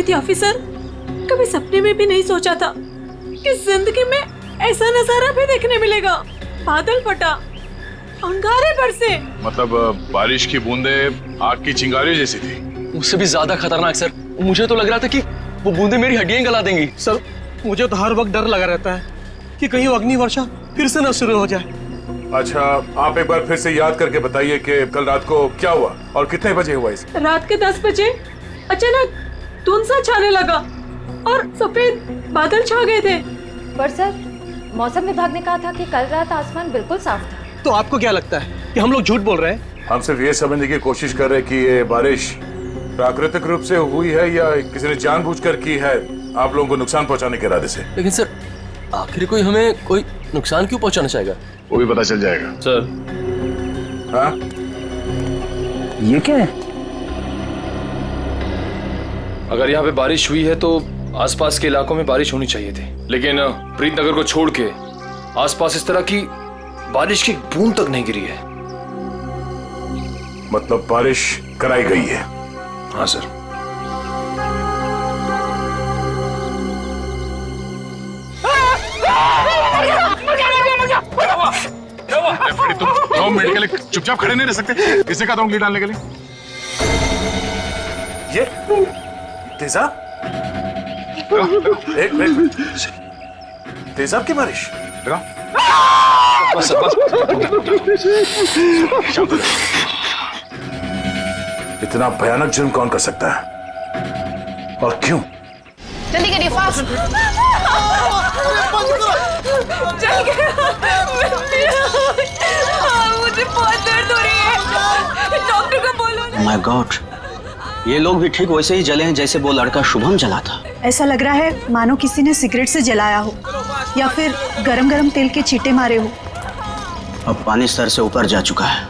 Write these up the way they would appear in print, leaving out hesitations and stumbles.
गई थी ऑफिसर। कभी सपने में भी नहीं सोचा था कि जिंदगी में ऐसा नजारा भी देखने मिलेगा। बादल फटा, अंगारे बरसे। मतलब बारिश की बूंदे आग की चिंगारी जैसी थी। उससे भी ज्यादा खतरनाक सर। मुझे तो लग रहा था कि वो बूंदे मेरी हड्डियां गला देंगी। सर मुझे तो हर वक्त डर लगा रहता है कि कहीं अग्नि वर्षा फिर से न शुरू हो जाए। अच्छा, आप एक बार फिर से याद करके बताइए कि कल रात को क्या हुआ और कितने बजे हुआ इसे? रात के 10 बजे अचानक धुंध सा छाने लगा और सफेद बादल छा गए थे। पर सर, मौसम विभाग ने कहा था कि कल रात आसमान बिल्कुल साफ था। तो आपको क्या लगता है कि हम लोग झूठ बोल रहे हैं? हम सिर्फ ये समझने की कोशिश कर रहे हैं कि ये बारिश प्राकृतिक रूप से हुई है या किसी ने जानबूझकर की है आप लोगों को नुकसान पहुंचाने के इरादे से। लेकिन सर आखिर कोई हमें कोई नुकसान क्यों पहुंचाना चाहेगा? वो भी पता चल जाएगा सर। हाँ, ये क्या है? अगर यहाँ पे बारिश हुई है तो आसपास के इलाकों में बारिश होनी चाहिए थी, लेकिन प्रीतनगर को छोड़ के आसपास इस तरह की बारिश की बूंद तक नहीं गिरी है। मतलब बारिश कराई गई है। हाँ सर। तुम 2 मिनट के लिए चुपचाप खड़े नहीं रह सकते? किसे कहता हूँ उंगली डालने के लिए? ये तेजाब? एक मिनट, तेजाब की बारिश? बस सर बस। इतना भयानक जुर्म कौन कर सकता है और क्यों? जल्दी करिए, फास्ट। चल गया। मुझे बहुत दर्द हो रही है, डॉक्टर को बोलो ना। माय गॉड, ये लोग भी ठीक वैसे ही जले हैं जैसे वो लड़का शुभम जला था। ऐसा लग रहा है मानो किसी ने सिगरेट से जलाया हो या फिर गरम गरम तेल के छींटे मारे हो। अब पानी सर से ऊपर जा चुका है।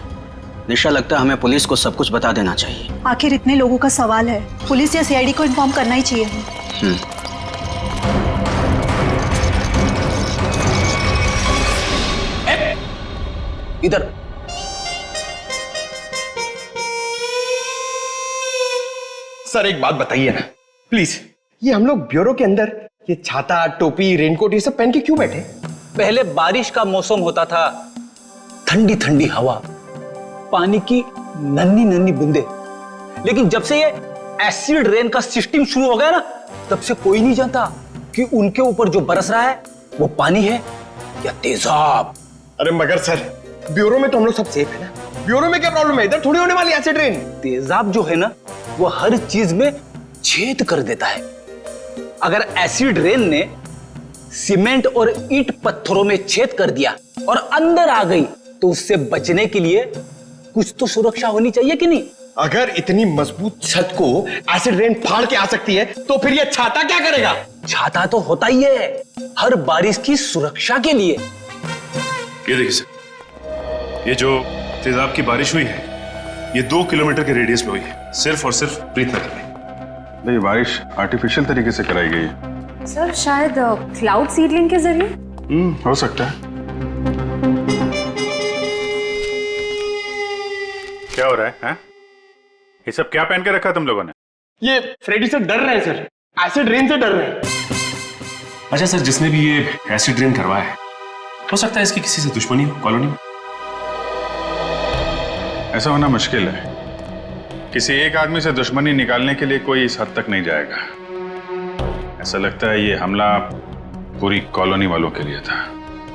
निशा, लगता है हमें पुलिस को सब कुछ बता देना चाहिए। आखिर इतने लोगों का सवाल है, पुलिस या सीआईडी को इन्फॉर्म करना ही चाहिए। इधर सर एक बात बताइए ना प्लीज, ये हम लोग ब्यूरो के अंदर ये छाता, टोपी, रेनकोट ये सब पहन के क्यों बैठे? पहले बारिश का मौसम होता था, ठंडी ठंडी हवा, पानी की नन्ही नन्ही बूंदे। लेकिन जब से ये एसिड रेन का सिस्टम शुरू हो गया ना, तब से कोई नहीं जानता कि उनके ऊपर जो बरस रहा है वो पानी है या तेजाब। अरे मगर सर, ब्यूरो में तो हम लोग सब सेफ है ना। ब्यूरो में क्या प्रॉब्लम है? इधर थोड़ी होने वाली एसिड रेन। तेजाब जो है ना, वो हर चीज में छेद कर देता है। अगर एसिड रेन ने सीमेंट और ईंट पत्थरों में छेद कर दिया और अंदर आ गई, तो उससे बचने के लिए कुछ तो सुरक्षा होनी चाहिए कि नहीं? अगर इतनी मजबूत छत को एसिड रेन फाड़ के आ सकती है, तो फिर ये छाता क्या करेगा? छाता तो होता ही है हर बारिश की सुरक्षा के लिए। ये देखिए सर, ये जो तेजाब की बारिश हुई है, ये 2 किलोमीटर के रेडियस में हुई है, सिर्फ और सिर्फ प्रीतनगर में। ये बारिश आर्टिफिशियल तरीके से कराई गई है। सर शायद क्लाउड सीडलिंग के जरिए। हो सकता है। क्या हो रहा है, हैं? ये सब क्या पहन के रखा तुम लोगों ने? ये फ्रेडी से डर रहे हैं सर, एसिड रेन से डर रहे हैं। अच्छा सर, जिसने भी ये एसिड रेन करवाया है, हो सकता है इसकी किसी से दुश्मनी हो कॉलोनी में। ऐसा होना मुश्किल है। किसी एक आदमी से दुश्मनी निकालने के लिए कोई इस हद तक नहीं जाएगा। ऐसा लगता है ये हमला पूरी कॉलोनी वालों के लिए था।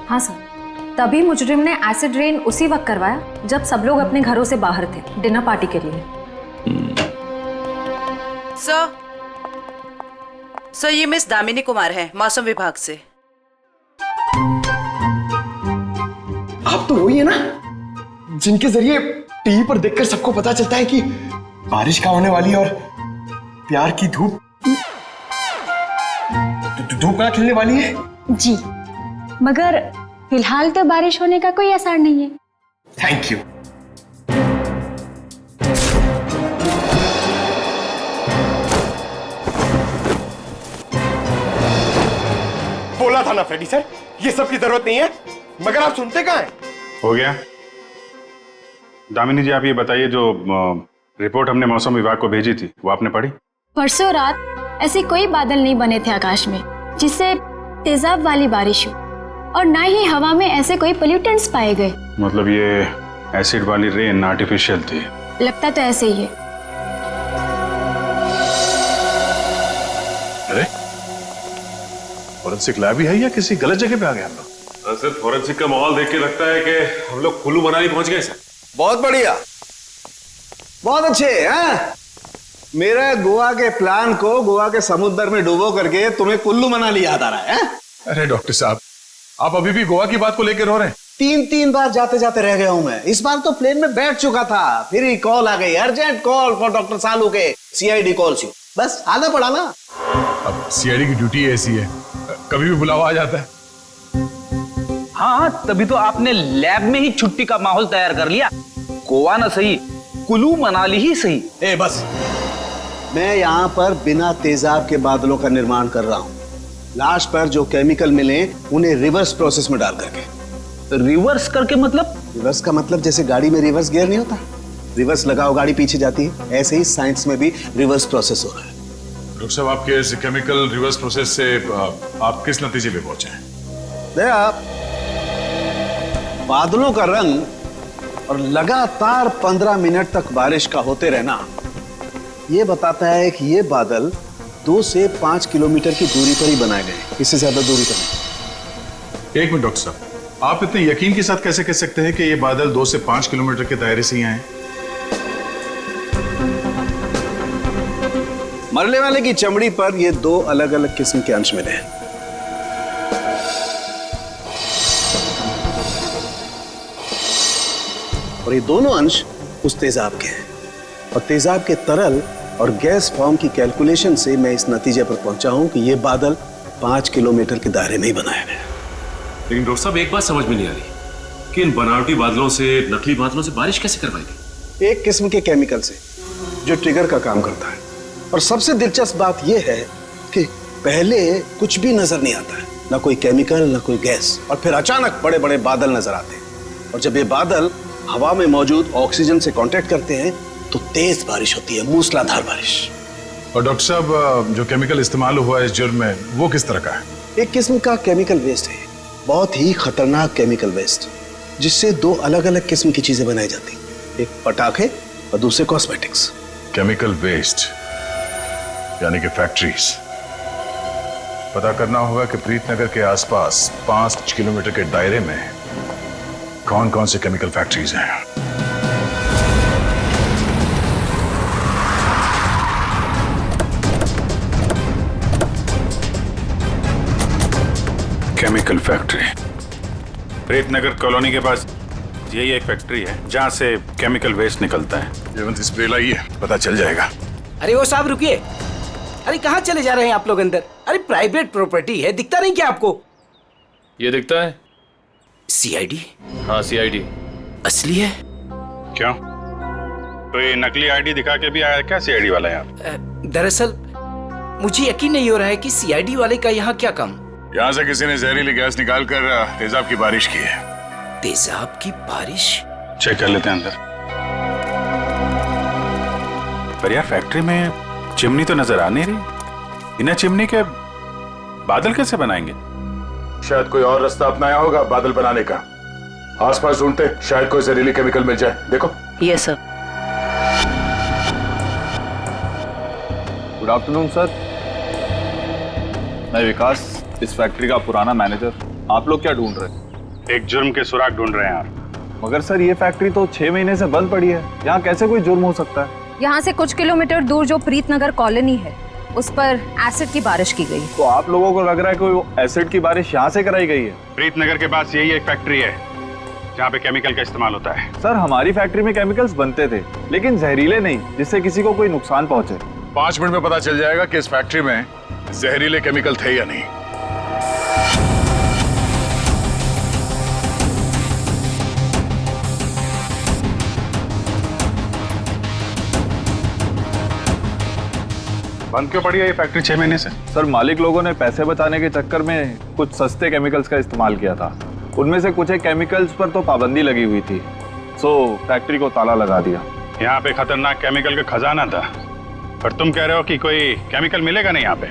हाँ सर, तभी मुजरिम ने एसिड रेन उसी वक्त करवाया जब सब लोग अपने घरों से बाहर थे डिनर पार्टी के लिए। सर ये मिस दामिनी कुमार है, मौसम विभाग से। आप तो वही है ना जिनके जरिए टीवी पर देखकर सबको पता चलता है कि बारिश का होने वाली है और प्यार की धूप कहाँ खिलने वाली है? जी, मगर फिलहाल तो बारिश होने का कोई असर नहीं है। Thank you. बोला था ना फ्रेडी सर, ये सब की जरूरत नहीं है, मगर आप सुनते कहाँ हैं? हो गया। दामिनी जी, आप ये बताइए, जो रिपोर्ट हमने मौसम विभाग को भेजी थी वो आपने पढ़ी? परसों रात ऐसे कोई बादल नहीं बने थे आकाश में जिससे तेजाब वाली बारिश हो, और ना ही हवा में ऐसे कोई पोल्यूटेंट्स पाए गए। मतलब ये एसिड वाली रेन आर्टिफिशियल थी? लगता तो ऐसे ही है। अरे फॉरेंसिक लैब ही है या किसी गलत जगह पे आ गए हम लोग? सर फॉरेंसिक का माहौल देख के लगता है कि हम लोग कुल्लू मनाली पहुंच गए सर। बहुत बढ़िया, बहुत अच्छे हैं। मेरे गोवा के प्लान को गोवा के समुद्र में डुबो करके तुम्हें कुल्लू मनाली याद आ रहा है? अरे डॉक्टर साहब, आप अभी भी गोवा की बात को लेकर रो रहे हैं? 3 बार जाते जाते रह गया हूं मैं। इस बार तो प्लेन में बैठ चुका था, फिर ही कॉल आ गई, अर्जेंट कॉल फॉर डॉक्टर सालू के सीआईडी कॉल्स यू। बस आना पड़ा ना। अब सीआईडी की ड्यूटी ऐसी है, कभी भी बुलावा आ जाता है। हाँ, तभी तो आपने लैब में ही छुट्टी का माहौल तैयार कर लिया। गोवा ना सही, कुल्लू मनाली ही सही। ए बस, मैं यहाँ पर बिना तेजाब के बादलों का निर्माण कर रहा हूँ। लाश पर जो केमिकल मिले उन्हें रिवर्स प्रोसेस में डाल करके। तो रिवर्स करके मतलब? रिवर्स का मतलब जैसे गाड़ी में रिवर्स गियर नहीं होता, रिवर्स लगाओ गाड़ी पीछे जाती है, ऐसे ही साइंस में भी रिवर्स प्रोसेस हो रहा है। डॉक्टर साहब, आपके इस केमिकल रिवर्स प्रोसेस से आप किस नतीजे पे पहुंचे हैं? देखा, बादलों का रंग और लगातार 15 मिनट तक बारिश का होते रहना ये बताता है कि ये बादल 2 से 5 किलोमीटर की दूरी पर ही बनाए गए, इससे ज्यादा दूरी पर नहीं। एक मिनट डॉक्टर साहब, आप इतने यकीन के साथ कैसे कह सकते हैं कि ये बादल 2 से 5 किलोमीटर के दायरे से ही आए? मरने वाले की चमड़ी पर ये 2 अलग अलग किस्म के अंश मिले हैं। और ये दोनों अंश उस तेजाब के हैं, और तेजाब के तरल और गैस फॉर्म की कैलकुलेशन से मैं इस नतीजे पर पहुंचा हूं कि ये बादल 5 किलोमीटर के दायरे में ही बनाया गया। लेकिन डॉक्टर साहब, एक बात समझ में नहीं आ रही कि इन बनावटी बादलों से, नकली बादलों से बारिश कैसे करवाई गई? एक किस्म के केमिकल से जो ट्रिगर का काम करता है। और सबसे दिलचस्प बात यह है कि पहले कुछ भी नजर नहीं आता है, ना कोई केमिकल ना कोई गैस, और फिर अचानक बड़े बड़े बादल नजर आते हैं। और जब ये बादल हवा में मौजूद ऑक्सीजन से कांटेक्ट करते हैं तो तेज बारिश होती है, मूसलाधार बारिश। और डॉक्टर साहब, जो केमिकल इस्तेमाल हुआ है इस जुर्म में, वो किस तरह का है? एक किस्म का केमिकल वेस्ट है, बहुत ही खतरनाक केमिकल वेस्ट, जिससे 2 अलग अलग किस्म की चीजें बनाई जाती, एक पटाखे और दूसरे कॉस्मेटिक्स। केमिकल वेस्ट यानी कि फैक्ट्रीज। पता करना होगा कि प्रीतनगर के आसपास 5 किलोमीटर के दायरे में कौन कौन से केमिकल फैक्ट्रीज हैं। केमिकल फैक्ट्री प्रीतनगर कॉलोनी के पास यही एक फैक्ट्री है जहां से केमिकल वेस्ट निकलता है। जयवंत स्प्रे लाइए, पता चल जाएगा। अरे वो साहब रुकिए, अरे कहाँ चले जा रहे हैं आप लोग अंदर? अरे प्राइवेट प्रॉपर्टी है, दिखता नहीं क्या आपको? ये दिखता है सीआईडी। हाँ सीआईडी असली है। क्यों? तो ये नकली आईडी दिखा के भी आया क्या सीआईडी वाला यहाँ? दरअसल मुझे यकीन नहीं हो रहा है कि सीआईडी वाले का यहाँ क्या काम। यहाँ से किसी ने जहरीली गैस निकालकर तेजाब की बारिश की है। तेजाब की बारिश? चेक कर लेते हैं अंदर। पर यार, फैक्ट्री में चिमनी तो नजर आ नहीं रही। बिना चिमनी के बादल कैसे बनाएंगे? शायद कोई और रास्ता अपनाया होगा बादल बनाने का। आसपास ढूंढते, शायद कोई जहरीली केमिकल मिल जाए। देखो। Yes sir. Good afternoon sir, मैं विकास, इस फैक्ट्री का पुराना मैनेजर। आप लोग क्या ढूंढ रहे हैं? एक जुर्म के सुराग ढूंढ रहे हैं आप। मगर सर ये फैक्ट्री तो 6 महीने से बंद पड़ी है, यहाँ कैसे कोई जुर्म हो सकता है? यहाँ से कुछ किलोमीटर दूर जो प्रीतनगर कॉलोनी है उस पर एसिड की बारिश की गई। तो आप लोगों को लग रहा है कोई एसिड की बारिश यहाँ से कराई गई है? प्रीतनगर के पास यही एक फैक्ट्री है जहाँ पे केमिकल का इस्तेमाल होता है। सर हमारी फैक्ट्री में केमिकल्स बनते थे, लेकिन जहरीले नहीं, जिससे किसी को कोई नुकसान पहुंचे। 5 मिनट में पता चल जाएगा कि इस फैक्ट्री में जहरीले केमिकल थे या नहीं। बंद क्यों पड़ी है ये फैक्ट्री 6 महीने से? सर मालिक लोगों ने पैसे बचाने के चक्कर में कुछ सस्ते केमिकल्स का इस्तेमाल किया था। उनमें से कुछ एक केमिकल्स पर तो पाबंदी लगी हुई थी, सो फैक्ट्री को ताला लगा दिया। यहाँ पे खतरनाक केमिकल का खजाना था, पर तुम कह रहे हो कि कोई केमिकल मिलेगा नहीं यहाँ पे?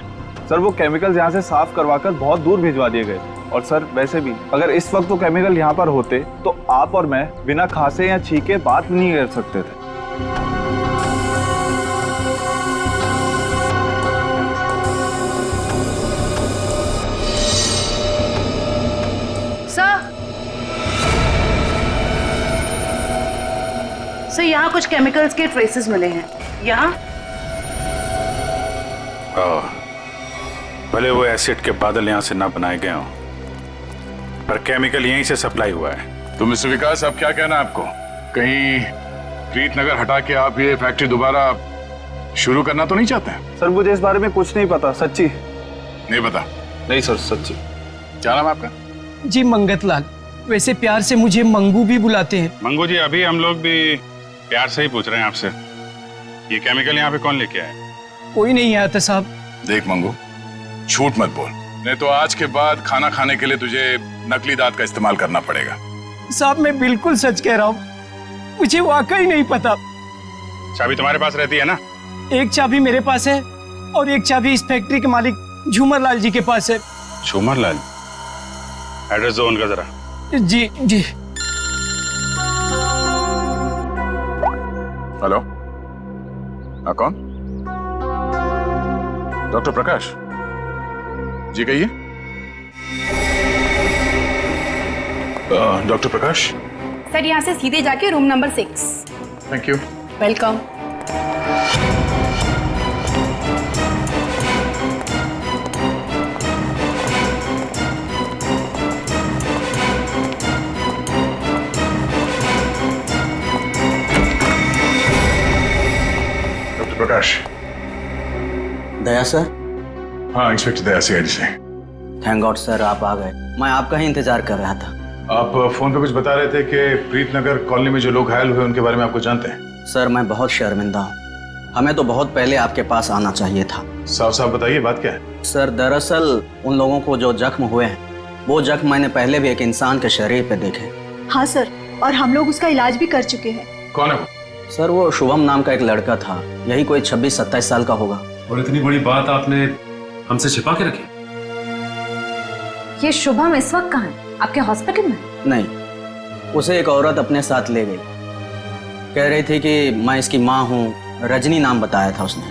सर वो केमिकल्स यहाँ से साफ करवाकर बहुत दूर भिजवा दिए गए। और सर वैसे भी अगर इस वक्त वो केमिकल यहाँ पर होते तो आप और मैं बिना खांसे या छींके बात नहीं कर सकते थे। सर यहाँ कुछ केमिकल्स के ट्रेसेस मिले हैं। यहाँ भले वो एसिड के बादल यहाँ से ना बनाए गए हों, पर केमिकल यहीं से सप्लाई हुआ है। तो मिस्टर विकास, अब क्या कहना है आपको? कहीं प्रीतनगर हटा के आप ये फैक्ट्री दोबारा शुरू करना तो नहीं चाहते हैं? सर मुझे इस बारे में कुछ नहीं पता, सच्ची नहीं पता। नहीं सर, सच्ची। क्या नाम है आपका? जी मंगतलाल, वैसे प्यार से मुझे मंगू भी बुलाते हैं। मंगू जी, अभी हम लोग भी प्यार से ही पूछ रहे हैं आपसे, ये केमिकल यहाँ पे कौन लेके आया? कोई नहीं आया था साहब। देख मंगू, झूठ मत बोल, नहीं तो आज के बाद खाना खाने के लिए तुझे नकली दांत का इस्तेमाल करना पड़ेगा। साहब मैं बिल्कुल सच कह रहा हूँ, मुझे वाकई नहीं पता। चाबी तुम्हारे पास रहती है ना? एक चाबी मेरे पास है और एक चाबी इस फैक्ट्री के मालिक झूमर लाल जी के पास है। झूमर लाल? एड्रेस दो उनका जरा। जी जी। हेलो, हाँ कौन? डॉक्टर प्रकाश जी, कहिए। डॉक्टर प्रकाश। सर यहाँ से सीधे जाके room number 6। Thank you. Welcome. Doctor Prakash. Daya sir? हाँ, इंस्पेक्टर दया सीआईडी से। थैंक गॉड सर, आप आ गए। मैं आपका ही इंतजार कर रहा था। आप फोन पे कुछ बता रहे थे कि प्रीतनगर कॉलोनी में जो लोग घायल हुए उनके बारे में आपको जानते हैं? सर मैं बहुत शर्मिंदा हूँ, हमें तो बहुत पहले आपके पास आना चाहिए था। साफ साफ बताइए, बात क्या है? सर दरअसल उन लोगों को जो जख्म हुए हैं, वो जख्म मैंने पहले भी एक इंसान के शरीर पे देखे। हाँ सर, और हम लोग उसका इलाज भी कर चुके हैं। कौन है वो? सर वो शुभम नाम का एक लड़का था, यही कोई 26-27 साल का होगा। और इतनी बड़ी बात आपने हमसे छिपा के रखी? ये शुभम इस वक्त कहाँ है? आपके हॉस्पिटल में? नहीं, उसे एक औरत अपने साथ ले गई, कह रही थी कि मैं इसकी माँ हूँ, रजनी नाम बताया था उसने।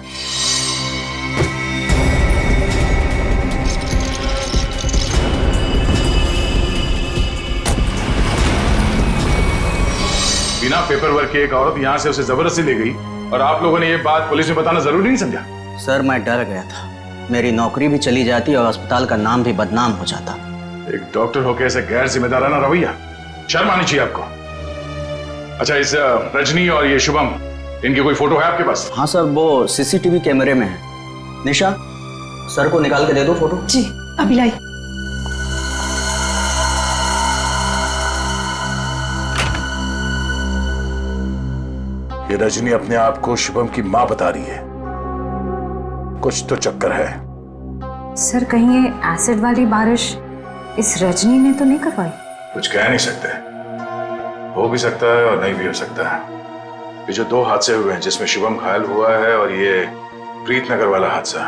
बिना पेपर वर्क की एक औरत यहाँ से उसे जबरदस्ती ले गई और आप लोगों ने ये बात पुलिस में बताना जरूरी नहीं समझा? सर मैं डर गया था, मेरी नौकरी भी चली जाती और अस्पताल का नाम भी बदनाम हो जाता। एक डॉक्टर होकर ऐसे गैर जिम्मेदाराना रवैया, शर्म आनी चाहिए आपको। अच्छा, इस रजनी और ये शुभम, इनकी कोई फोटो है आपके पास? हाँ सर, वो सीसीटीवी कैमरे में है। निशा, सर को निकाल के दे दो फोटो। जी अभी लाई। ये रजनी अपने आप को शुभम की माँ बता रही है, कुछ तो चक्कर है। सर कहीं ये एसिड वाली बारिश इस रजनी ने तो नहीं करवाई? कुछ कह नहीं सकते, हो भी सकता है और नहीं भी हो सकता है। ये जो दो हादसे हुए हैं, जिसमें शुभम घायल हुआ है और ये प्रीतनगर वाला हादसा,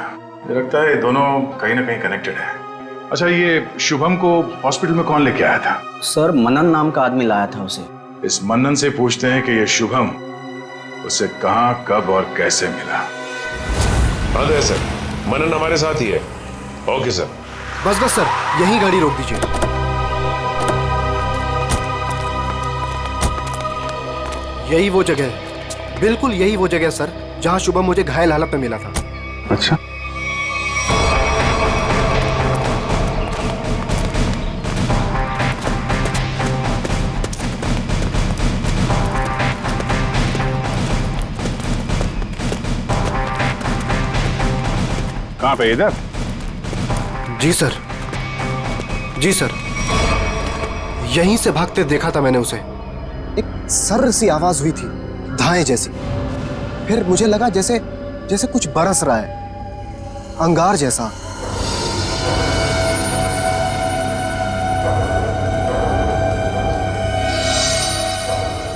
मुझे लगता है ये दोनों कहीं ना कहीं कनेक्टेड है। अच्छा, ये शुभम को हॉस्पिटल में कौन लेके आया था? सर मनन नाम का आदमी लाया था उसे। इस मनन से पूछते हैं कि ये शुभम उसे कहाँ, कब और कैसे मिला। हाँ सर, मनन हमारे साथ ही है। Okay sir. बस बस सर, यहीं गाड़ी रोक दीजिए। यही वो जगह है, बिल्कुल यही वो जगह सर, जहां शुभम मुझे घायल हालत में मिला था। अच्छा, कहाँ पे? इधर? जी सर, जी सर, यहीं से भागते देखा था मैंने उसे। एक सर्र सी आवाज हुई थी, धाए जैसी। फिर मुझे लगा जैसे जैसे कुछ बरस रहा है, अंगार जैसा।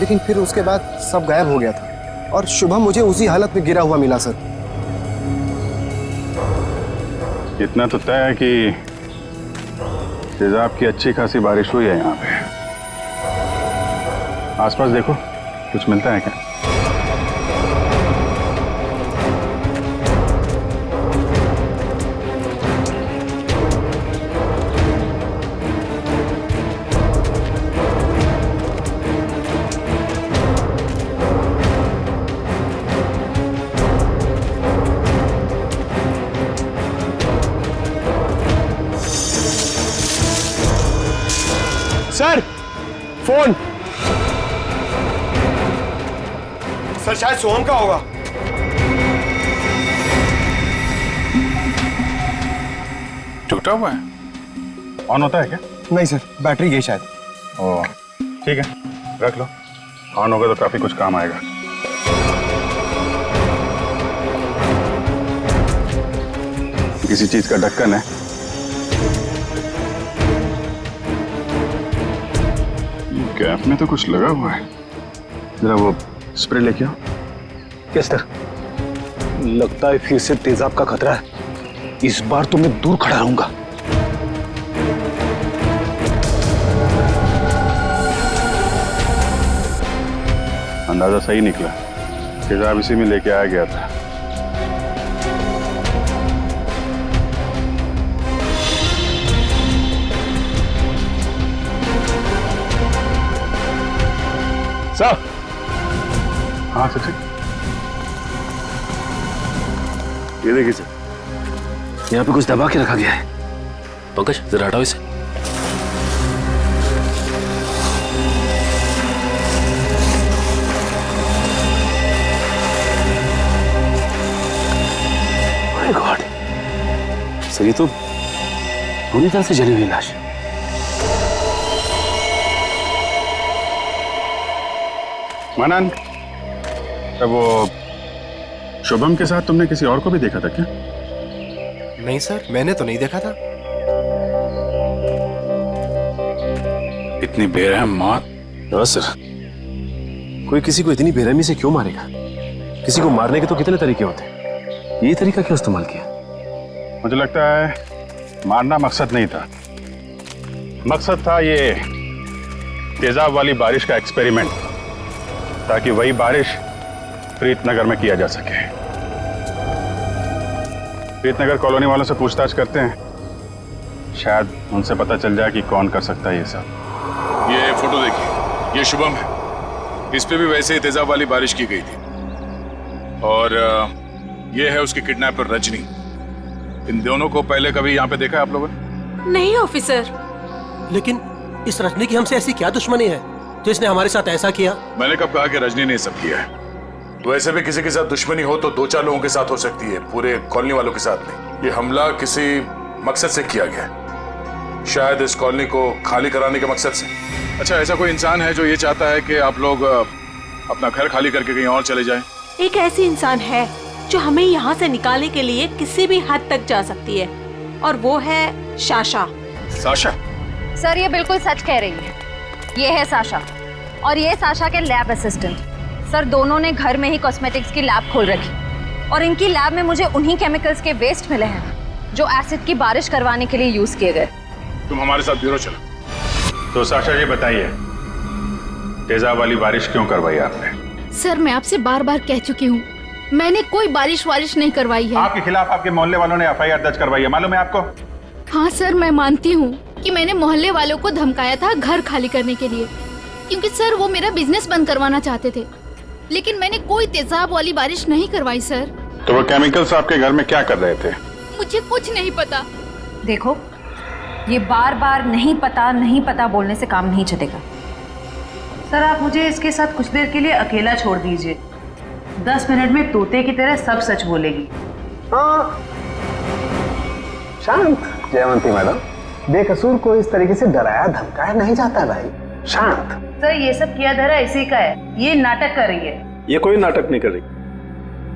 लेकिन फिर उसके बाद सब गायब हो गया था और शुभम मुझे उसी हालत में गिरा हुआ मिला सर। इतना तो तय है कि तेजाब की अच्छी खासी बारिश हुई है यहाँ पे। आसपास देखो, कुछ मिलता है क्या? Sir, phone. सर शायद सोहम का होगा। टूटा हुआ है? ऑन होता है क्या? नहीं सर, बैटरी गई शायद। ओह, ठीक है, रख लो। ऑन होगा तो काफी कुछ काम आएगा। किसी चीज का ढक्कन है। गैप में तो कुछ लगा हुआ है। जरा वो स्प्रे लेके आओ। Yes sir. लगता है फिर से तेजाब का खतरा है। इस बार तो मैं दूर खड़ा रहूंगा। अंदाजा सही निकला, तेजाब इसी में लेके आया गया था। सर। हाँ सचिन, ये देखिए सर, यहाँ पे कुछ दबा के रखा गया है। पंकज जरा हटाओ इसे। माय गॉड सर, ये तो पूरी तरह से जली हुई लाश है। मनन, वो शुभम के साथ तुमने किसी और को भी देखा था क्या? नहीं सर, मैंने तो नहीं देखा था। इतनी बेरहम मौत? हाँ सर, कोई किसी को इतनी बेरहमी से क्यों मारेगा? किसी को मारने के तो कितने तरीके होते हैं, ये तरीका क्यों इस्तेमाल किया? मुझे लगता है मारना मकसद नहीं था। मकसद था ये तेजाब वाली बारिश का एक्सपेरिमेंट, ताकि वही बारिश प्रीतनगर में किया जा सके। प्रीतनगर कॉलोनी वालों से पूछताछ करते हैं, शायद उनसे पता चल जाए कि कौन कर सकता है ये सब। ये फोटो देखिए, ये शुभम है। इस पे भी वैसे ही तेजाब वाली बारिश की गई थी। और ये है उसकी किडनैपर रजनी। इन दोनों को पहले कभी यहाँ पे देखा है आप लोगों ने? नहीं ऑफिसर। लेकिन इस रजनी की हमसे ऐसी क्या दुश्मनी है जो इसने हमारे साथ ऐसा किया? मैंने कब कहा कि रजनी ने सब किया है? वैसे भी किसी के साथ दुश्मनी हो तो दो चार लोगों के साथ हो सकती है, पूरे कॉलोनी वालों के साथ नहीं। ये हमला किसी मकसद से किया गया है, शायद इस कॉलोनी को खाली कराने के मकसद से। अच्छा, ऐसा कोई इंसान है जो ये चाहता है कि आप लोग अपना घर खाली करके कहीं और चले जाएं? एक ऐसी इंसान है जो हमें यहाँ से निकालने के लिए किसी भी हद तक जा सकती है, और वो है साशा। साशा? सर ये बिल्कुल सच कह रही है। ये है साशा, और ये साशा के लैब असिस्टेंट। सर दोनों ने घर में ही कॉस्मेटिक्स की लैब खोल रखी, और इनकी लैब में मुझे उन्हीं केमिकल्स के वेस्ट मिले हैं जो एसिड की बारिश करवाने के लिए यूज किए गए। तुम हमारे साथ ब्यूरो चलो। तो साशा जी बताइए, तेजाब वाली बारिश क्यों करवाई आपने? सर मैं आपसे बार बार कह चुकी हूँ, मैंने कोई बारिश वारिश नहीं करवाई है। आपके खिलाफ आपके मोहल्ले वालों ने एफआईआर दर्ज करवाई है, मालूम है आपको? हाँ सर, मैं मानती हूँ कि मैंने मोहल्ले वालों को धमकाया था घर खाली करने के लिए, क्योंकि सर वो मेरा बिजनेस बंद करवाना चाहते थे। लेकिन मैंने कोई तेजाब वाली बारिश नहीं करवाई सर। तो वो केमिकल्स आपके घर में क्या कर रहे थे? मुझे कुछ नहीं पता। देखो, ये बार बार नहीं पता बोलने से काम नहीं चलेगा। सर आप मुझे इसके साथ कुछ देर के लिए अकेला छोड़ दीजिए। 10 मिनट में तोते की तरह सब सच बोलेगी। हाँ शांत जयवंती मैडम, बेकसूर को इस तरीके से डराया धमकाया नहीं जाता भाई। शांत। सर ये सब किया धरा इसी का है, ये नाटक कर रही है। ये कोई नाटक नहीं कर रही,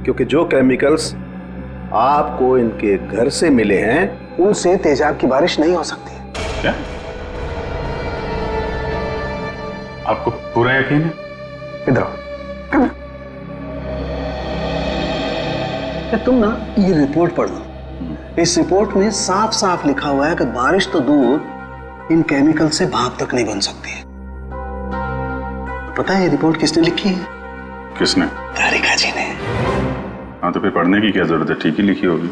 क्योंकि जो केमिकल्स आपको इनके घर से मिले हैं उनसे तेजाब की बारिश नहीं हो सकती। क्या? आपको पूरा यकीन है? इधर आओ। तुम ना ये रिपोर्ट पढ़ लो। इस रिपोर्ट में साफ साफ लिखा हुआ है कि बारिश तो दूर, इन केमिकल से भाप तक नहीं बन सकती है। पता है ये रिपोर्ट किसने लिखी है? किसने? तारिका जी ने। हाँ तो फिर पढ़ने की क्या जरूरत है, ठीक ही लिखी होगी।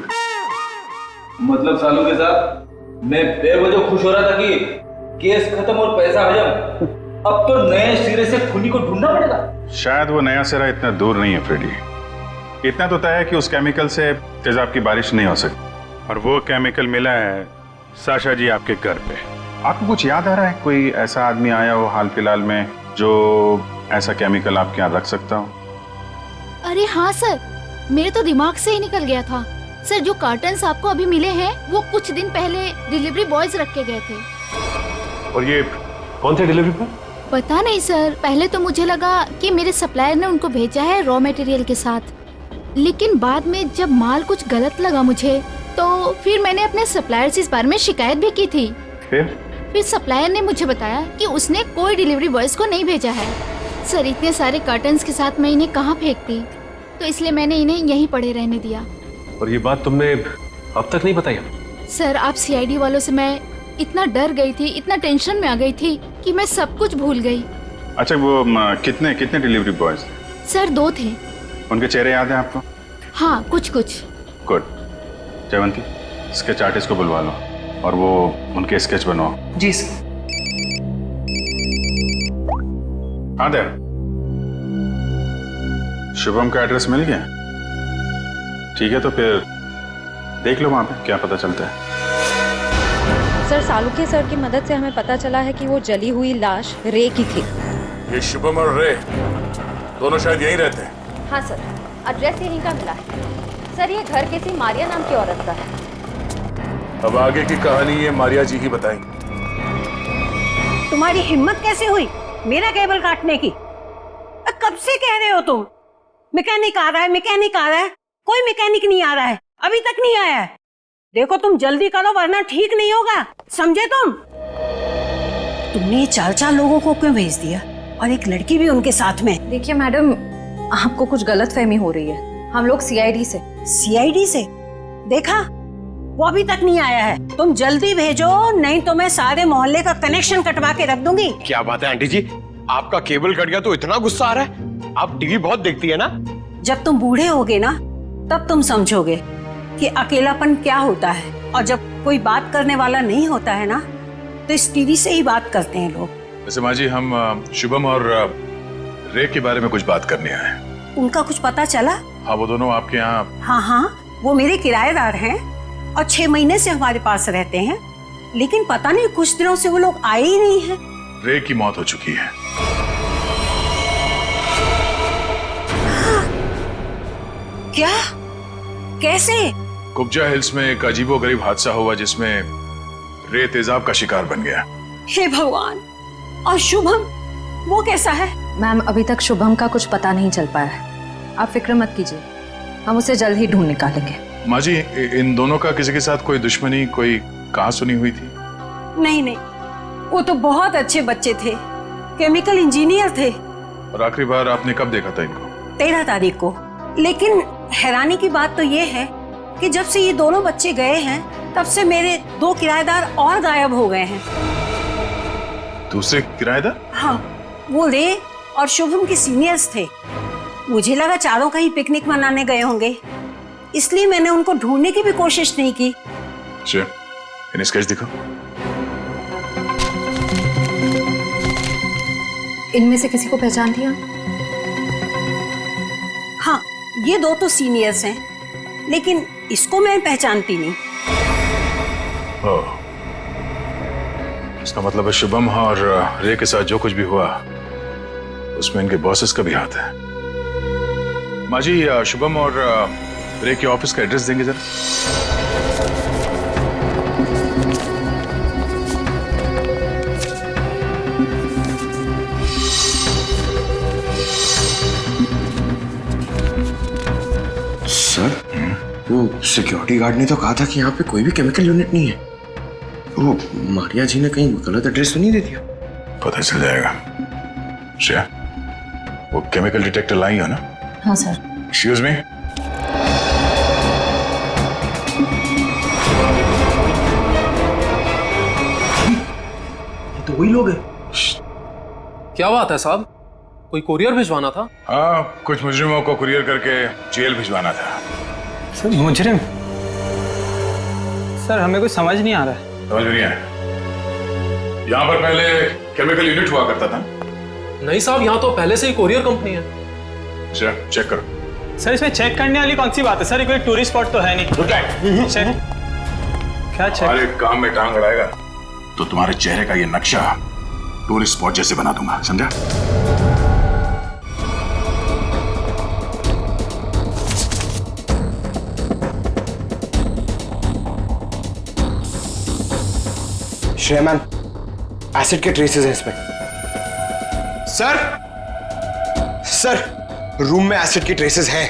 मतलब सालू के साथ मैं बेवजह खुश हो रहा था कि केस खत्म और पैसा हजम, अब तो नए सिरे से खूनी को ढूंढना पड़ेगा। शायद वो नया सिरा इतना दूर नहीं है फ्रेडी। इतना तो तय है कि उस केमिकल से तेजाब की बारिश नहीं हो सकती, और वो केमिकल मिला है साशा जी आपके घर पे। आपको कुछ याद आ रहा है, कोई ऐसा आदमी आया हो हाल फिलहाल में जो ऐसा केमिकल आपके यहाँ रख सकता हो? अरे हाँ सर, मेरे तो दिमाग से ही निकल गया था। सर जो कार्टन्स आपको अभी मिले हैं वो कुछ दिन पहले डिलीवरी बॉयज रख के गए थे। और ये कौन थे डिलीवरी बॉय? पता नहीं सर, पहले तो मुझे लगा कि मेरे सप्लायर ने उनको भेजा है रॉ मटेरियल के साथ, लेकिन बाद में जब माल कुछ गलत लगा मुझे, तो फिर मैंने अपने सप्लायर से इस बारे में शिकायत भी की थी। फिर सप्लायर ने मुझे बताया कि उसने कोई डिलीवरी बॉयज को नहीं भेजा है। सर इतने सारे कार्टन्स के साथ मैं इन्हें कहाँ फेंकती, तो इसलिए मैंने इन्हें यहीं पड़े रहने दिया। और ये बात तुमने अब तक नहीं बताई? सर आप सीआईडी वालों से मैं इतना डर गई थी, इतना टेंशन में आ गई थी कि मैं सब कुछ भूल गई। अच्छा वो कितने कितने डिलीवरी बॉयज थे? सर 2 थे। उनके चेहरे याद है आपको? हाँ कुछ कुछ। गुड। जयवंती, स्केच आर्टिस्ट को बुलवा लो और वो उनके स्केच बनवाओ। जी सर। हाँ देव, शुभम का एड्रेस मिल गया? ठीक है तो फिर देख लो वहां पे क्या पता चलता है। सर सालुके सर की मदद से हमें पता चला है कि वो जली हुई लाश रे की थी। ये शुभम और रे दोनों शायद यहीं रहते हैं। हाँ सर, एड्रेस यहीं का मिला है। सर ये घर किसी मारिया नाम की औरत का है। अब आगे की कहानी ये मारिया जी ही बताएंगी। तुम्हारी हिम्मत कैसे हुई मेरा केबल काटने की? कब से कह रहे हो तुम? मैकेनिक आ रहा है, मैकेनिक आ रहा है। कोई मैकेनिक नहीं आ रहा है, अभी तक नहीं आया है। देखो तुम जल्दी करो वरना ठीक नहीं होगा, समझे तुम? तुमने 4 लोगों को क्यों भेज दिया और एक लड़की भी उनके साथ में? देखिए मैडम, आपको कुछ गलतफहमी हो रही है। हम लोग सीआईडी से। सीआईडी से? देखा, वो अभी तक नहीं आया है। तुम जल्दी भेजो, नहीं तो मैं सारे मोहल्ले का कनेक्शन कटवा के रख दूंगी। क्या बात है आंटी जी, आपका केबल कट गया तो इतना गुस्सा आ रहा है? आप टीवी बहुत देखती है ना? जब तुम बूढ़े होगे ना तब तुम समझोगे कि अकेलापन क्या होता है, और जब कोई बात करने वाला नहीं होता है ना तो इस टीवी से ही बात करते हैं लोग। वैसे माँ जी, हम शुभम और रे के बारे में कुछ बात करने आए हैं। उनका कुछ पता चला? हाँ, वो दोनों आपके यहाँ? हाँ, वो मेरे किराएदार हैं और 6 महीने से हमारे पास रहते हैं, लेकिन पता नहीं कुछ दिनों से वो लोग आए ही नहीं हैं। रे की मौत हो चुकी है। क्या? कैसे? कुब्जा हिल्स में एक अजीबोगरीब हादसा हुआ जिसमें रे तेजाब का शिकार बन गया। हे भगवान! और शुभम, वो कैसा है? मैम अभी तक शुभम का कुछ पता नहीं चल पाया है। आप फिक्र मत कीजिए, हम उसे जल्द ही ढूंढ निकालेंगे। माँ जी, इन दोनों का किसी के साथ कोई दुश्मनी, कोई कहा सुनी हुई थी? नहीं, वो तो बहुत अच्छे बच्चे थे, केमिकल इंजीनियर थे। और आखिरी बार आपने कब देखा था इनको? 13 तारीख को। लेकिन हैरानी की बात तो ये है कि जब से ये दोनों बच्चे गए हैं तब से मेरे 2 किराएदार और गायब हो गए हैं। दूसरे किराएदार? हाँ, वो रे और शुभम के सीनियर्स थे। मुझे लगा चारों कहीं पिकनिक मनाने गए होंगे, इसलिए मैंने उनको ढूंढने की भी कोशिश नहीं की। अच्छा, इन्हें स्केच दिखाओ। इनमें से किसी को पहचान दिया? हाँ, ये 2 तो सीनियर्स हैं, लेकिन इसको मैं पहचानती नहीं। इसका मतलब है शुभम और रे के साथ जो कुछ भी हुआ उसमें इनके बॉसेस का भी हाथ है। माँ जी, शुभम और रे के ऑफिस का एड्रेस देंगे जरा? सर, वो सिक्योरिटी गार्ड ने तो कहा था कि यहाँ पे कोई भी केमिकल यूनिट नहीं है। वो मारिया जी ने कहीं गलत एड्रेस तो नहीं दे दिया? पता चल जाएगा। श्रेया, वो केमिकल डिटेक्टर लाई हो ना? हाँ सर। Excuse me. तो वही लोग हैं। क्या बात है साहब, कोई कुरियर भिजवाना था? हाँ, कुछ मुजरिमों को कुरियर करके जेल भिजवाना था। सर मुजरिम? सर हमें कुछ समझ नहीं आ रहा है। समझ नहीं आया? यहाँ पर पहले केमिकल यूनिट हुआ करता था? नहीं साहब, यहाँ तो पहले से ही कुरियर कंपनी है। अच्छा, चेक करो। सर इसमें चेक करने वाली कौन सी बात है? सर ये कोई टूरिस्ट स्पॉट तो है नहीं। चेक? क्या चेक? हमारे काम में टांग अड़ाएगा तो तुम्हारे चेहरे का ये नक्शा टूरिस्ट स्पॉट जैसे बना दूंगा, समझा? श्रेयमान, एसिड के ट्रेसेस हैं इसमें। सर, रूम में एसिड के ट्रेसेस हैं।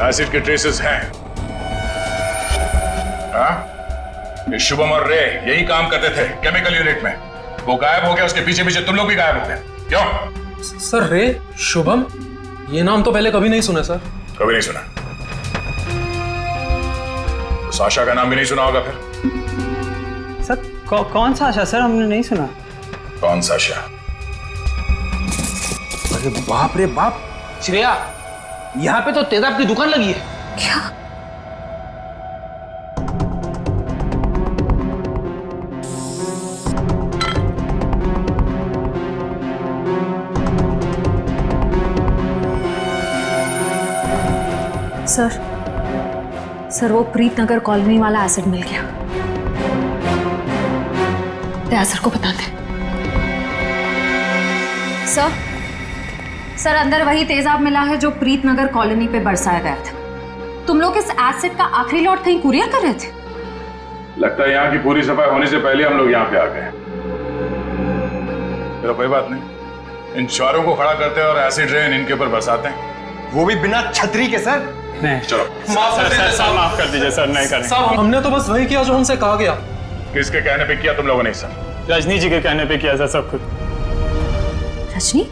एसिड के ट्रेसेस हैं? हाँ? ये शुभम और रे यही काम करते थे केमिकल यूनिट में। वो गायब हो गया, उसके पीछे पीछे तुम लोग भी गायब हो गए। क्यों? सर रे, शुभम, ये नाम तो पहले कभी नहीं सुना सर। कभी नहीं सुना? तो साशा का नाम भी नहीं सुना होगा फिर? सर कौन सा आशा? सर हमने नहीं सुना। कौन साशा? अरे बाप रे बाप, श्रेया, यहाँ पे तो तेजाब की दुकान लगी है। क्या? सर वो प्रीतनगर कॉलोनी वाला एसिड मिल गया। दयासर को बता दे। सर अंदर वही तेजाब मिला है जो प्रीतनगर कॉलोनी पे बरसाया गया था। तुम लोग इस एसिड का आखिरी लॉट कहीं कुरियर कर रहे थे? लगता है यहाँ की पूरी सफाई होने से पहले हम लोग यहाँ पे आ गए। चलो कोई बात नहीं, इन चारों को खड़ा करते हैं और एसिड रेन इनके ऊपर बरसाते हैं। वो भी बिना छतरी के सर। नहीं चलो माफ कर दीजिए सर, नहीं करेंगे। साहब हमने तो बस वही किया जो हमसे कहा गया। किसके कहने पे किया तुम लोगों ने? सर रजनी जी के कहने पे किया सर सब कुछ। रजनी?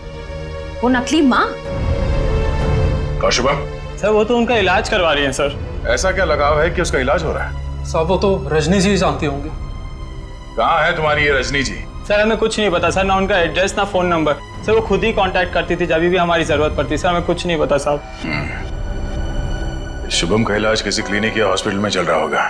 वो नकली माँ? और शुभम? सर वो तो उनका इलाज करवा रही है सर। ऐसा क्या लगाव है कि उसका इलाज हो रहा है? साहब वो तो रजनी जी जानती होंगी। कहाँ है तुम्हारी ये रजनी जी? सर हमें कुछ नहीं पता सर, ना उनका एड्रेस ना फोन नंबर। सर वो खुद ही कांटेक्ट करती थी जब भी हमारी जरूरत पड़ती। सर हमें कुछ नहीं पता साहब। शुभम का इलाज किसी क्लिनिक या हॉस्पिटल में चल रहा होगा।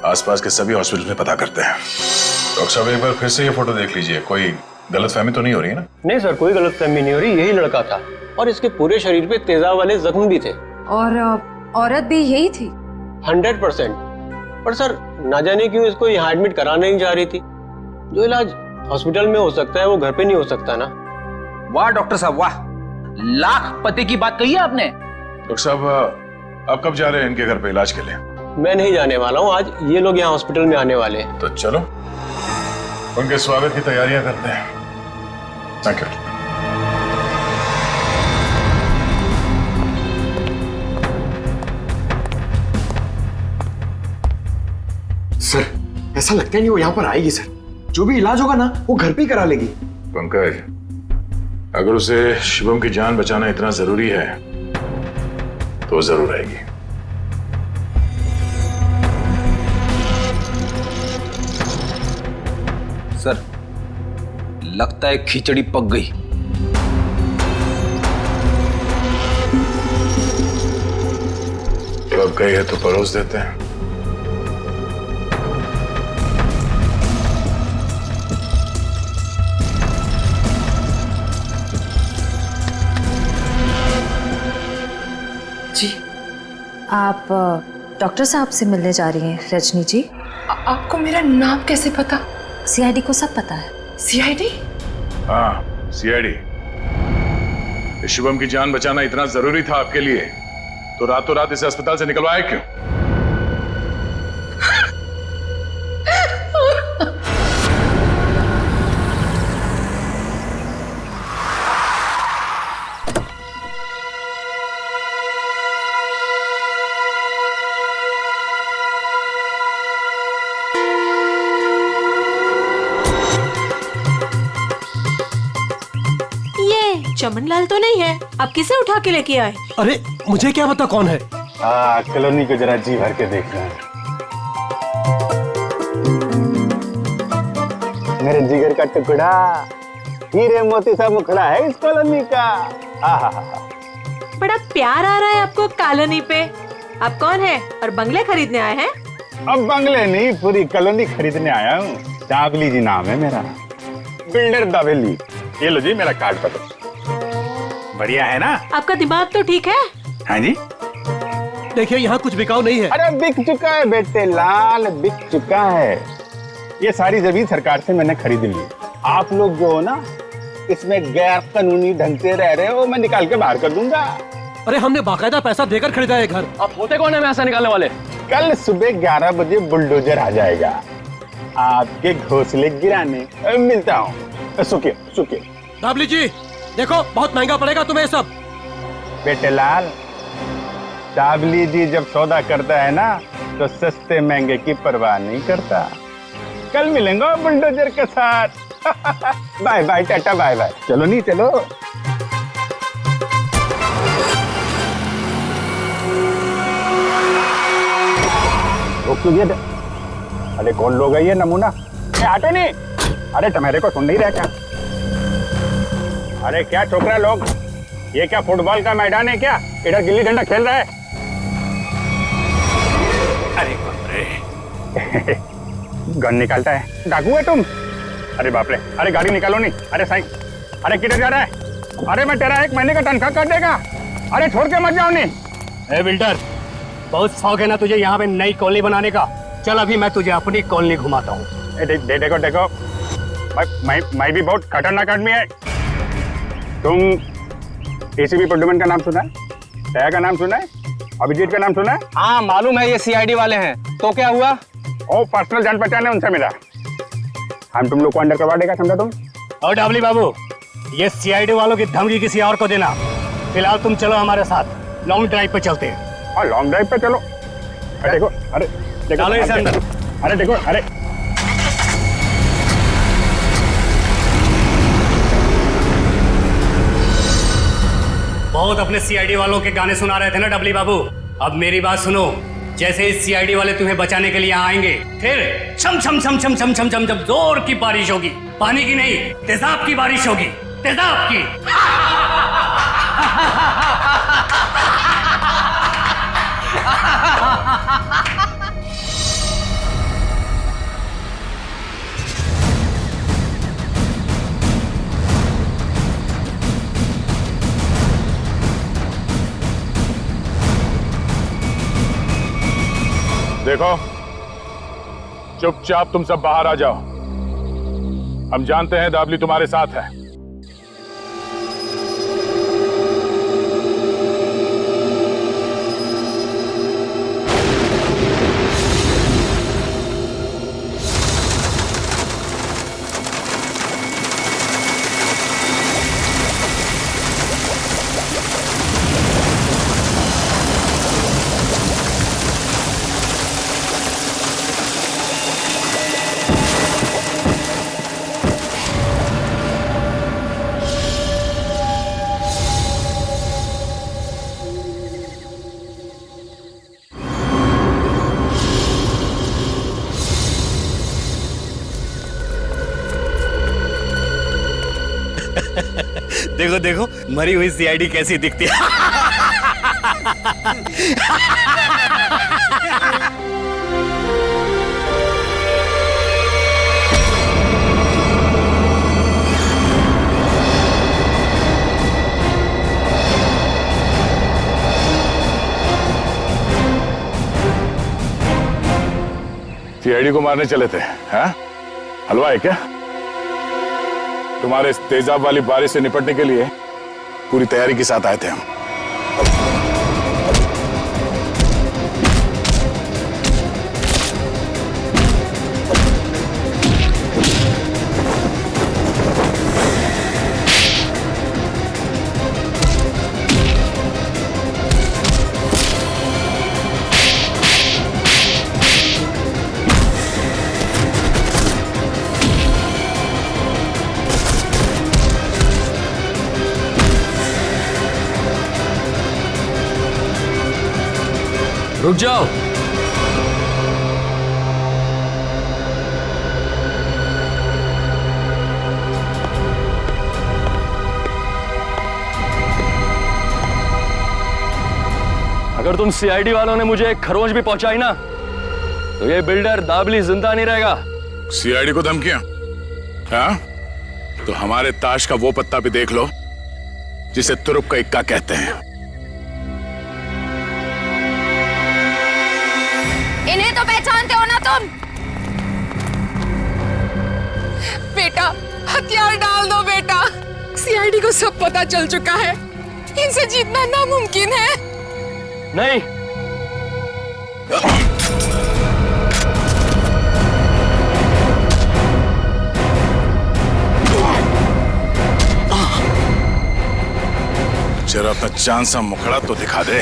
आसपास के सभी हॉस्पिटल में पता करते हैं। डॉक्टर साहब एक बार फिर से ये फोटो देख लीजिए, कोई गलतफहमी तो नहीं हो रही है ना? नहीं सर, कोई गलतफहमी नहीं हो रही, यही लड़का था और इसके पूरे शरीर पे तेजाब वाले जख्म भी थे। और औरत भी यही थी? 100%। पर सर ना जाने क्यों इसको यहाँ एडमिट कराना नहीं चाह रही थी। जो इलाज हॉस्पिटल में हो सकता है वो घर पे नहीं हो सकता ना। वाह डॉक्टर साहब वाह, लाख पते की बात कही है आपने। डॉक्टर साहब अब कब जा रहे हैं इनके घर पे इलाज के लिए? मैं नहीं जाने वाला हूँ, आज ये लोग यहाँ हॉस्पिटल में आने वाले हैं। तो चलो उनके स्वागत की तैयारियां करते हैं। Thank you. सर ऐसा लगता है नहीं वो यहाँ पर आएगी सर। जो भी इलाज होगा ना वो घर पे ही करा लेगी। पंकज, अगर उसे शुभम की जान बचाना इतना जरूरी है तो जरूर आएगी। सर लगता है खिचड़ी पक गई। तो अब गई है तो परोस देते हैं। जी आप डॉक्टर साहब से मिलने जा रही हैं रजनी जी? आपको मेरा नाम कैसे पता? सीआईडी को सब पता है। सीआईडी? हाँ सीआईडी। शुभम की जान बचाना इतना जरूरी था आपके लिए तो रातों रात इसे अस्पताल से निकलवाए क्यों? चमनलाल तो नहीं है, आप किसे उठा के लेके आए? अरे मुझे क्या पता कौन है। कॉलोनी को जरा जी भर के देखना है। मेरे जिगर का टुकड़ा, हीरे मोती सा मुखड़ा है इस कॉलोनी का। बड़ा प्यार आ रहा है आपको कॉलोनी पे। आप कौन है और बंगले खरीदने आए हैं? अब बंगले नहीं, पूरी कॉलोनी खरीदने आया हूँ। दावली जी नाम है मेरा, बिल्डर दावेली। ये लो जी मेरा कार्ड पकड़ो। बढ़िया है ना? आपका दिमाग तो ठीक है? हाँ जी। देखिए यहाँ कुछ बिकाऊ नहीं है। अरे बिक चुका है बेटे लाल, बिक चुका है। ये सारी जमीन सरकार से मैंने खरीद ली। आप लोग जो हो ना, इसमें गैर कानूनी ढंग से रह रहे हो, मैं निकाल के बाहर कर दूंगा। अरे हमने बाकायदा पैसा देकर खरीदा है घर। आप होते कौन है पैसा निकालने वाले? कल सुबह 11 बजे बुलडोजर आ जाएगा आपके घोंसले गिराने। मिलता हूँ। सुखिए सुखिए। दाबली जी देखो, बहुत महंगा पड़ेगा तुम्हें सब। बेटे लाल, दाबली जी जब सौदा करता है ना, तो सस्ते महंगे की परवाह नहीं करता। कल मिलेंगे बुलडोजर के साथ। Bye bye, tata bye bye. चलो नहीं चलो। अरे कौन लोग है ये नमूना? आटे नहीं। अरे तुम्हारे को सुन नहीं रहा क्या? अरे क्या छोकरा लोग, ये क्या फुटबॉल का मैदान है क्या? इधर गिल्ली डंडा खेल रहा है। अरे बाप रे। गन निकालता है, डाकू है तुम? अरे बाप रे। अरे गाड़ी निकालो नहीं। अरे साईं, अरे किधर जा रहा है? अरे मैं तेरा 1 महीने का तनख्वाह कर देगा। अरे छोड़ के मत जाओ नहीं। ए बिल्डर, बहुत शौक है ना तुझे यहाँ पे नई कॉलोनी बनाने का? चल अभी मैं तुझे अपनी कॉलोनी घुमाता हूँ। देखो देखो, मैं भी बहुत खतरनाक आदमी है। तुम एसीपी प्रद्युमन का नाम सुना है? दया का नाम सुना है? अभिजीत का नाम सुना है? हाँ मालूम है, ये सीआईडी वाले हैं। तो क्या हुआ? ओ पर्सनल जान पहचान है, उनसे मिला। हम तुम लोग को अंडर करवा देगा, समझा तुम? और डाबली बाबू, ये सीआईडी वालों की धमकी किसी और को देना। फिलहाल तुम चलो हमारे साथ, लॉन्ग ड्राइव पे चलते हैं। हाँ लॉन्ग ड्राइव पे चलो। अरे देखो, अरे देखो, चलो इसे अंदर। अरे देखो, अरे बहुत अपने सीआईडी वालों के गाने सुना रहे थे ना डबली बाबू। अब मेरी बात सुनो, जैसे ही सीआईडी वाले तुम्हें बचाने के लिए यहाँ आएंगे, फिर छम छम छम छम छम छम छम छम जोर की बारिश होगी। पानी की नहीं, तेजाब की बारिश होगी, तेजाब की। देखो, चुपचाप तुम सब बाहर आ जाओ। हम जानते हैं दाबली तुम्हारे साथ है। देखो देखो, मरी हुई सीआईडी कैसी दिखती है। सीआईडी को मारने चले थे, हाँ? हलवा है क्या? तुम्हारे इस तेजाब वाली बारिश से निपटने के लिए पूरी तैयारी के साथ आए थे हम। रुक जाओ। अगर तुम सीआईडी वालों ने मुझे एक खरोंच भी पहुंचाई ना, तो ये बिल्डर दाबली जिंदा नहीं रहेगा। सीआईडी को धमकियां? हाँ? तो हमारे ताश का वो पत्ता भी देख लो जिसे तुरुप का इक्का कहते हैं। इन्हें तो पहचानते हो ना तुम? बेटा हथियार डाल दो बेटा, सीआईडी को सब पता चल चुका है, इनसे जीतना नामुमकिन है। नहीं, जरा अपना चांद सा मुखड़ा तो दिखा दे।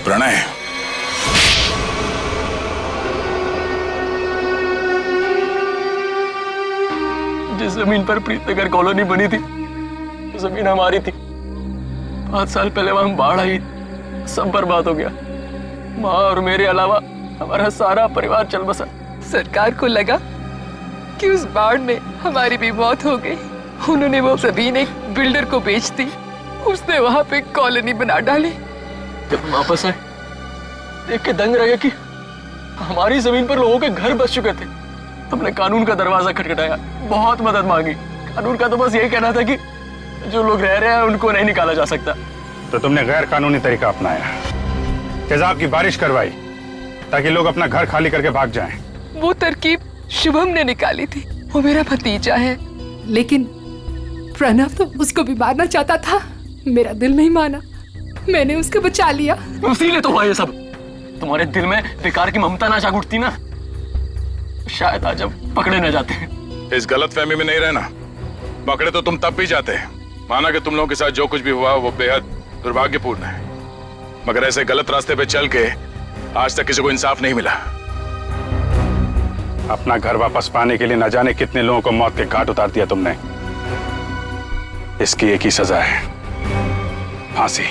प्रणय, जिस जमीन पर प्रीतनगर कॉलोनी बनी थी, वो जमीन हमारी थी। 5 साल पहले वहां बाढ़ आई, सब बर्बाद हो गया। माँ और मेरे अलावा हमारा सारा परिवार चल बसा। सरकार को लगा कि उस बाढ़ में हमारी भी मौत हो गई। उन्होंने वो जमीन एक बिल्डर को बेच दी, उसने वहां पे कॉलोनी बना डाली। जब वापस आए देख के दंग रह गया कि हमारी जमीन पर लोगों के घर बस चुके थे। हमने कानून का दरवाजा खटखटाया, बहुत मदद मांगी। कानून का तो बस यही कहना था कि जो लोग रह रहे हैं उनको नहीं निकाला जा सकता। तो तुमने गैर कानूनी तरीका अपनाया, तेजाब की बारिश करवाई ताकि लोग अपना घर खाली करके भाग जाएं। वो तरकीब शुभम ने निकाली थी, वो मेरा भतीजा है। लेकिन प्रणव तो उसको भी मारना चाहता था, मेरा दिल नहीं माना, मैंने उसको बचा लिया। इसीलिए तो हुआ ये सब। तुम्हारे दिल में बेकार की ममता ना जाग उठती ना, शायद आज हम पकड़े न जाते हैं। इस गलतफहमी में नहीं रहना, पकड़े तो तुम तब भी जाते। माना कि तुम लोगों के साथ जो कुछ भी हुआ वो बेहद दुर्भाग्यपूर्ण है, मगर ऐसे गलत रास्ते पे चल के आज तक किसी को इंसाफ नहीं मिला। अपना घर वापस पाने के लिए न जाने कितने लोगों को मौत के घाट उतार दिया तुमने। इसकी एक ही सजा है, फांसी।